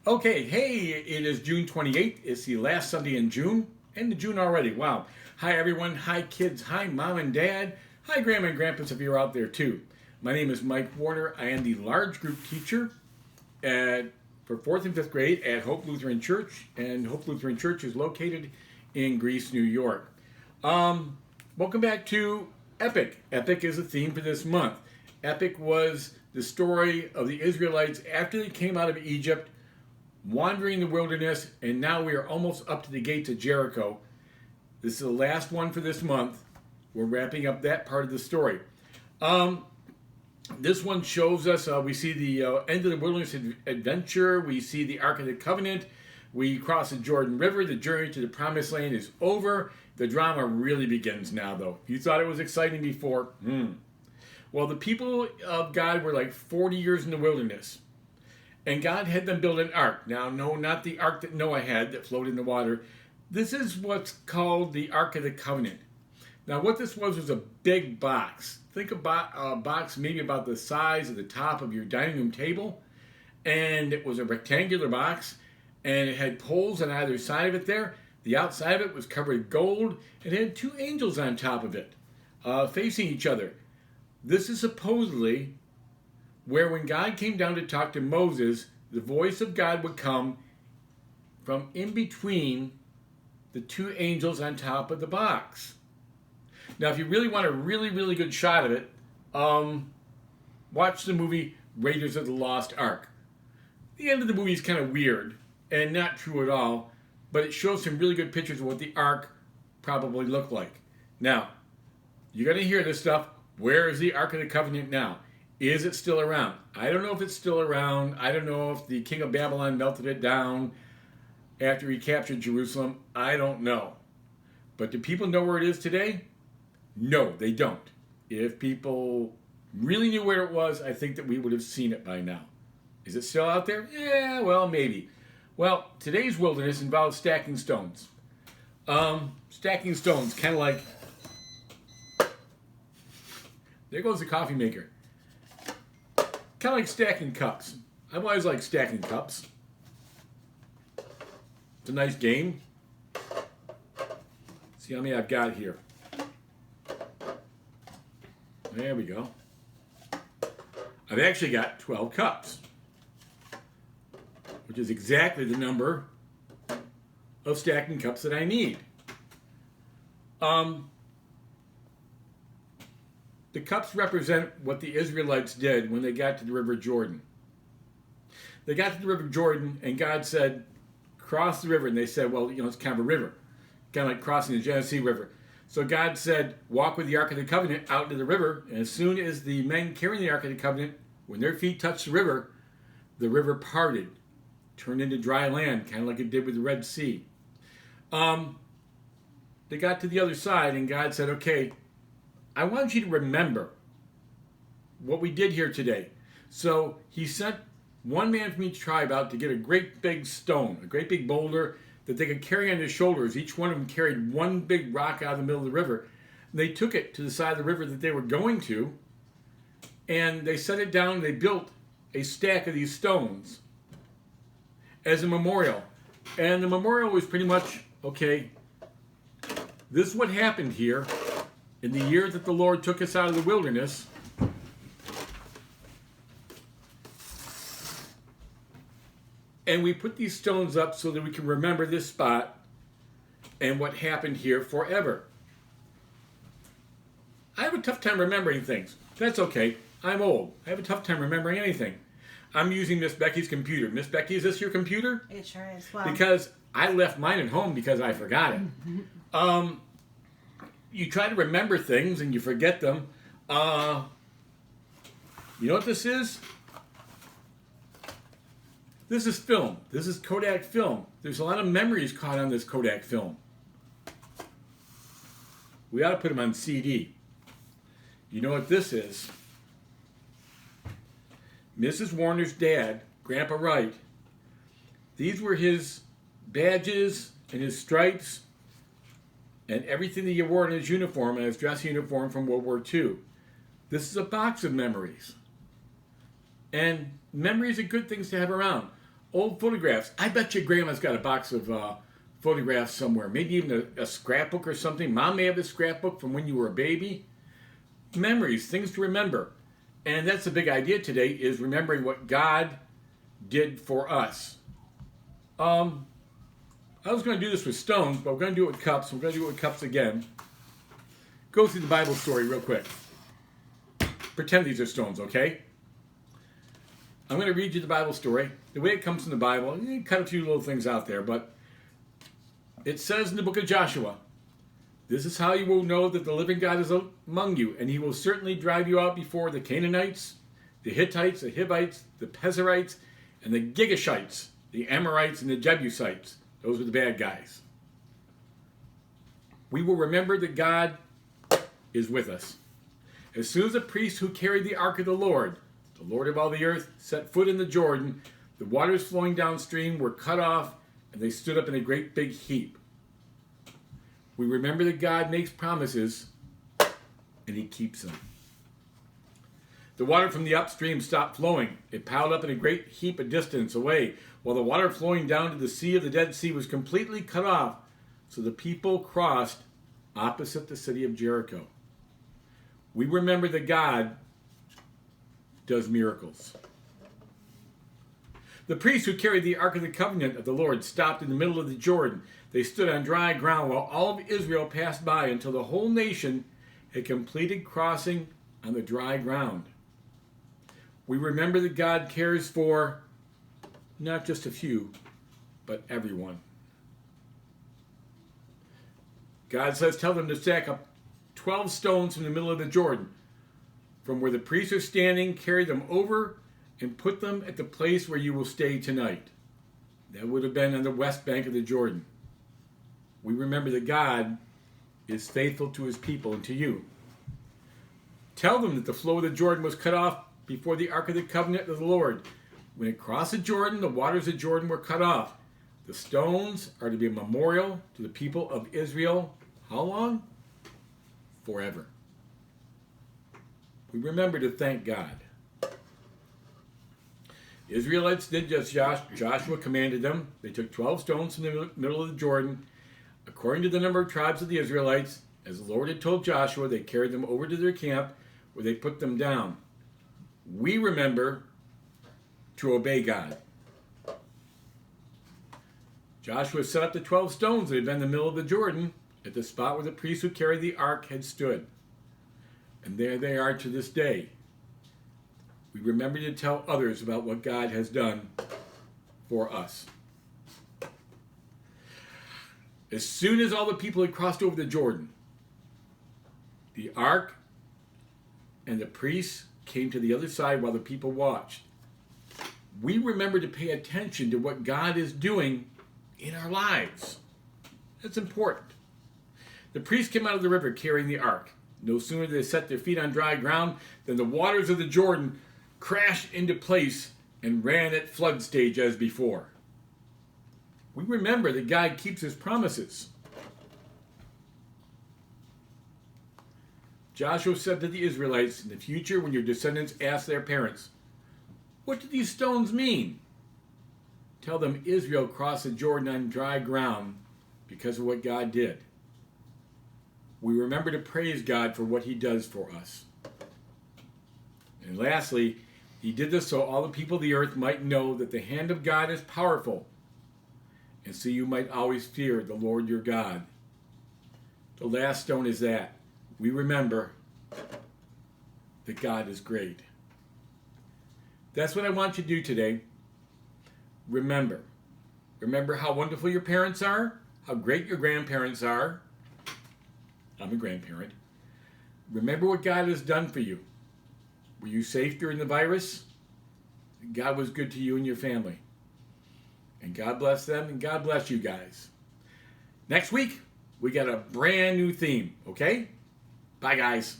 Okay, hey, it is June 28th. It's the last Sunday in June. End of June already. Wow. Hi, everyone. Hi, kids. Hi, mom and dad. Hi, grandma and grandpas if you're out there too. My name is Mike Warner. I am the large group teacher for 4th and 5th grade at Hope Lutheran Church. And Hope Lutheran Church is located in Greece, New York. Welcome back to Epic. Epic is the theme for this month. Epic was the story of the Israelites after they came out of Egypt, wandering the wilderness, and now we are almost up to the gates of Jericho. This is the last one for this month. We're wrapping up that part of the story. This one shows us, we see the end of the wilderness adventure. We see the Ark of the Covenant. We cross the Jordan River. The journey to the Promised Land is over. The drama really begins now, though. If you thought it was exciting before, Well, the people of God were like 40 years in the wilderness. And God had them build an ark. Now, no, not the ark that Noah had that floated in the water. This is what's called the Ark of the Covenant. Now, what this was a big box. Think about a box maybe about the size of the top of your dining room table. And it was a rectangular box. And it had poles on either side of it there. The outside of it was covered with gold. It had two angels on top of it, facing each other. This is supposedly where when God came down to talk to Moses, the voice of God would come from in between the two angels on top of the box. Now, if you really want a really, really good shot of it, watch the movie Raiders of the Lost Ark. The end of the movie is kind of weird and not true at all, but it shows some really good pictures of what the Ark probably looked like. Now, you're going to hear this stuff. Where is the Ark of the Covenant now? Is it still around? I don't know if it's still around. I don't know if the king of Babylon melted it down after he captured Jerusalem. I don't know. But do people know where it is today? No, they don't. If people really knew where it was, I think that we would have seen it by now. Is it still out there? Yeah, well, maybe. Well, today's wilderness involves stacking stones. Stacking stones, kind of like... There goes the coffee maker. Kind of like stacking cups. I've always liked stacking cups. It's a nice game. See how many I've got here. There we go. I've actually got 12 cups, which is exactly the number of stacking cups that I need. The cups represent what the Israelites did when they got to the River Jordan. They got to the River Jordan, and God said, cross the river. And they said, well, it's kind of a river, kind of like crossing the Genesee River. So God said, walk with the Ark of the Covenant out to the river. And as soon as the men carrying the Ark of the Covenant, when their feet touched the river parted, turned into dry land, kind of like it did with the Red Sea. They got to the other side, and God said, okay, I want you to remember what we did here today. So he sent one man from each tribe out to get a great big stone, a great big boulder that they could carry on their shoulders. Each one of them carried one big rock out of the middle of the river. And they took it to the side of the river that they were going to, and they set it down, and they built a stack of these stones as a memorial. And the memorial was pretty much, okay, this is what happened here in the year that the Lord took us out of the wilderness. And we put these stones up so that we can remember this spot and what happened here forever. I have a tough time remembering things. That's okay. I'm old. I have a tough time remembering anything. I'm using Miss Becky's computer. Miss Becky, is this your computer? It sure is. Well, because I left mine at home because I forgot it. You try to remember things and you forget them. You know what this is? This is film. This is Kodak film. There's a lot of memories caught on this Kodak film. We ought to put them on CD. You know what this is? Mrs. Warner's dad, Grandpa Wright, these were his badges and his stripes and everything that he wore in his uniform and his dress uniform from World War II. This is a box of memories. And memories are good things to have around. Old photographs. I bet your grandma's got a box of photographs somewhere. Maybe even a scrapbook or something. Mom may have a scrapbook from when you were a baby. Memories, things to remember. And that's the big idea today, is remembering what God did for us. I was going to do this with stones, but we're going to do it with cups. We're going to do it with cups again. Go through the Bible story real quick. Pretend these are stones, okay? I'm going to read you the Bible story. The way it comes from the Bible, you cut a few little things out there, but it says in the book of Joshua, "This is how you will know that the living God is among you, and he will certainly drive you out before the Canaanites, the Hittites, the Hivites, the Pezerites, and the Gigashites, the Amorites, and the Jebusites." Those were the bad guys. We will remember that God is with us. As soon as the priests who carried the ark of the Lord of all the earth, set foot in the Jordan, the waters flowing downstream were cut off, and they stood up in a great big heap. We remember that God makes promises, and he keeps them. The water from the upstream stopped flowing. It piled up in a great heap a distance away, while the water flowing down to the sea of the Dead Sea was completely cut off, so the people crossed opposite the city of Jericho. We remember that God does miracles. The priests who carried the Ark of the Covenant of the Lord stopped in the middle of the Jordan. They stood on dry ground while all of Israel passed by until the whole nation had completed crossing on the dry ground. We remember that God cares for not just a few, but everyone. God says, tell them to stack up 12 stones in the middle of the Jordan. From where the priests are standing, carry them over and put them at the place where you will stay tonight. That would have been on the west bank of the Jordan. We remember that God is faithful to his people and to you. Tell them that the flow of the Jordan was cut off before the Ark of the Covenant of the Lord. When it crossed the Jordan, the waters of Jordan were cut off. The stones are to be a memorial to the people of Israel. How long? Forever. We remember to thank God. The Israelites did just Joshua commanded them. They took 12 stones from the middle of the Jordan. According to the number of tribes of the Israelites, as the Lord had told Joshua, they carried them over to their camp where they put them down. We remember to obey God. Joshua set up the 12 stones that had been in the middle of the Jordan at the spot where the priests who carried the ark had stood. And there they are to this day. We remember to tell others about what God has done for us. As soon as all the people had crossed over the Jordan, the ark and the priests came to the other side while the people watched. We remember to pay attention to what God is doing in our lives. That's important. The priests came out of the river carrying the ark. No sooner did they set their feet on dry ground than the waters of the Jordan crashed into place and ran at flood stage as before. We remember that God keeps his promises. Joshua said to the Israelites, in the future when your descendants ask their parents, "What do these stones mean?" Tell them Israel crossed the Jordan on dry ground because of what God did. We remember to praise God for what he does for us. And lastly, he did this so all the people of the earth might know that the hand of God is powerful, and so you might always fear the Lord your God. The last stone is that we remember that God is great. That's what I want you to do today. Remember. Remember how wonderful your parents are, how great your grandparents are. I'm a grandparent. Remember what God has done for you. Were you safe during the virus? God was good to you and your family. And God bless them, and God bless you guys. Next week, we got a brand new theme, okay? Bye, guys.